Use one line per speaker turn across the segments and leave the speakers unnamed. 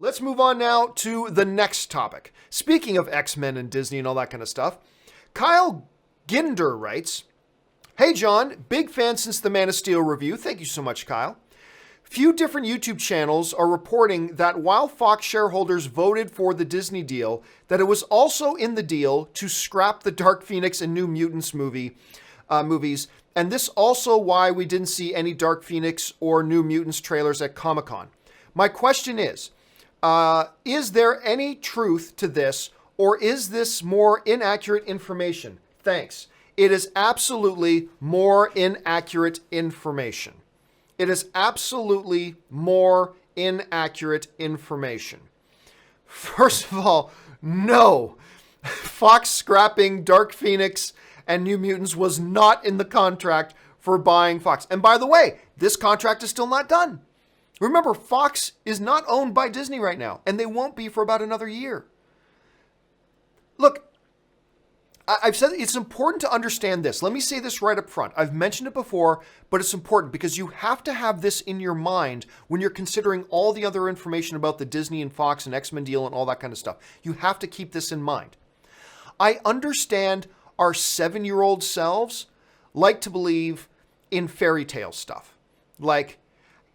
Let's move on now to the next topic. Speaking of X-Men and Disney and all that kind of stuff, Kyle Ginder writes, "Hey John, big fan since the Man of Steel review." Thank you so much, Kyle. "Few different YouTube channels are reporting that while Fox shareholders voted for the Disney deal, that it was also in the deal to scrap the Dark Phoenix and New Mutants movies, and this also why we didn't see any Dark Phoenix or New Mutants trailers at Comic-Con. My question is there any truth to this, or is this more inaccurate information? Thanks." It is absolutely more inaccurate information. It is absolutely more inaccurate information. First of all, no. Fox scrapping Dark Phoenix and New Mutants was not in the contract for buying Fox. And by the way, this contract is still not done. Remember, Fox is not owned by Disney right now, and they won't be for about another year. Look, I've said it's important to understand this. Let me say this right up front. I've mentioned it before, but it's important because you have to have this in your mind when you're considering all the other information about the Disney and Fox and X-Men deal and all that kind of stuff. You have to keep this in mind. I understand our 7-year-old selves like to believe in fairy tale stuff. Like,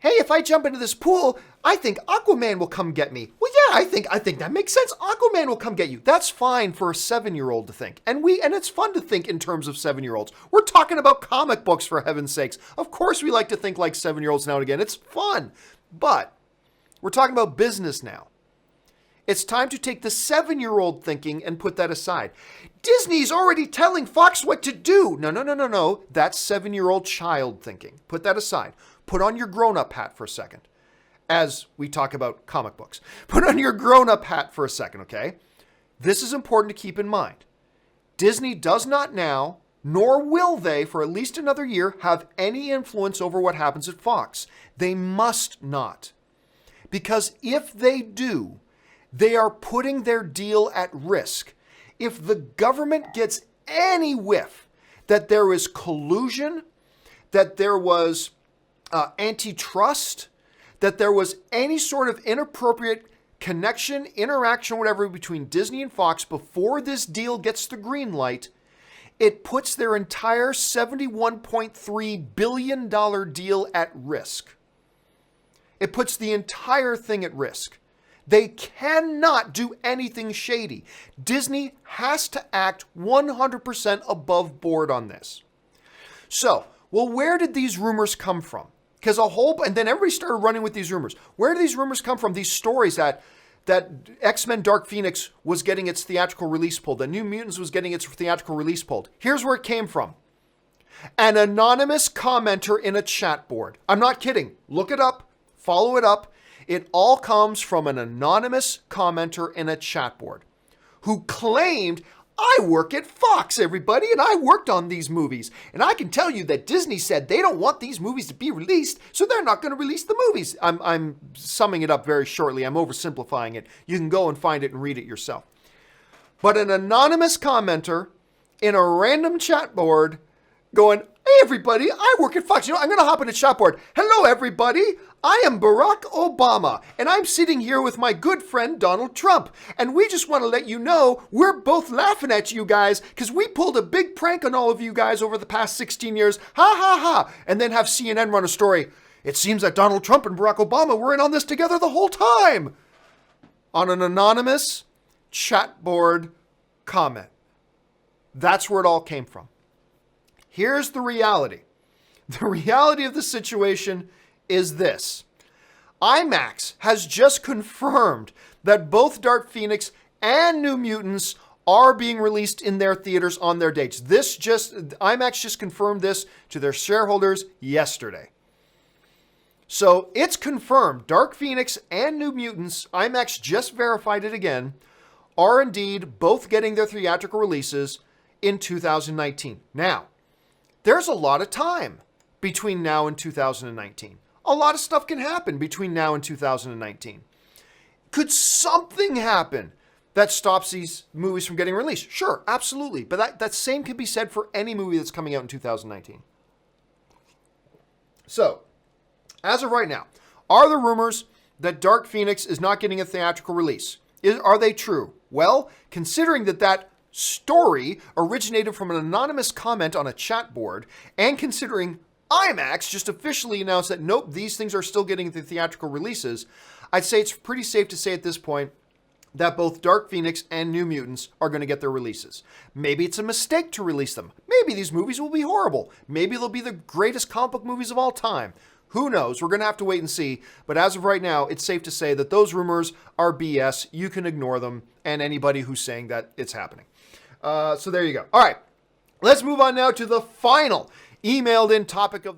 hey, if I jump into this pool, I think Aquaman will come get me. Well, yeah, I think that makes sense. Aquaman will come get you. That's fine for a 7-year-old to think. And it's fun to think in terms of 7-year-olds. We're talking about comic books, for heaven's sakes. Of course we like to think like 7-year-olds now and again. It's fun. But we're talking about business now. It's time to take the 7-year-old thinking and put that aside. Disney's already telling Fox what to do. No. That's 7-year-old child thinking. Put that aside. Put on your grown-up hat for a second, as we talk about comic books. Put on your grown-up hat for a second, okay? This is important to keep in mind. Disney does not now, nor will they for at least another year, have any influence over what happens at Fox. They must not. Because if they do, they are putting their deal at risk. If the government gets any whiff that there is collusion, that there was antitrust, that there was any sort of inappropriate connection, interaction, whatever, between Disney and Fox before this deal gets the green light, it puts their entire $71.3 billion deal at risk. It puts the entire thing at risk. They cannot do anything shady. Disney has to act 100% above board on this. So, well, where did these rumors come from? Because and then everybody started running with these rumors. Where do these rumors come from? These stories that X-Men Dark Phoenix was getting its theatrical release pulled, that New Mutants was getting its theatrical release pulled. Here's where it came from. An anonymous commenter in a chat board. I'm not kidding. Look it up. Follow it up. It all comes from an anonymous commenter in a chat board who claimed, "I work at Fox, everybody, and I worked on these movies. And I can tell you that Disney said they don't want these movies to be released, so they're not going to release the movies." I'm summing it up very shortly. I'm oversimplifying it. You can go and find it and read it yourself. But an anonymous commenter in a random chat board going, "Hey, everybody, I work at Fox. I'm going to hop in a chat board. Hello, everybody. I am Barack Obama, and I'm sitting here with my good friend Donald Trump. And we just want to let you know we're both laughing at you guys because we pulled a big prank on all of you guys over the past 16 years. Ha, ha, ha." And then have CNN run a story. "It seems that Donald Trump and Barack Obama were in on this together the whole time." On an anonymous chat board comment. That's where it all came from. Here's the reality. The reality of the situation is this. IMAX has just confirmed that both Dark Phoenix and New Mutants are being released in their theaters on their dates. IMAX just confirmed this to their shareholders yesterday. So it's confirmed. Dark Phoenix and New Mutants, IMAX just verified it again, are indeed both getting their theatrical releases in 2019. Now, there's a lot of time between now and 2019. A lot of stuff can happen between now and 2019. Could something happen that stops these movies from getting released? Sure, absolutely. But that same can be said for any movie that's coming out in 2019. So, as of right now, are there rumors that Dark Phoenix is not getting a theatrical release. Are they true? Well, considering that story originated from an anonymous comment on a chat board, and considering IMAX just officially announced that nope, these things are still getting the theatrical releases, I'd say it's pretty safe to say at this point that both Dark Phoenix and New Mutants are going to get their releases. Maybe it's a mistake to release them. Maybe these movies will be horrible. Maybe they'll be the greatest comic book movies of all time. Who knows? We're going to have to wait and see. But as of right now, it's safe to say that those rumors are BS. You can ignore them and anybody who's saying that it's happening. So there you go. All right. Let's move on now to the final emailed in topic of the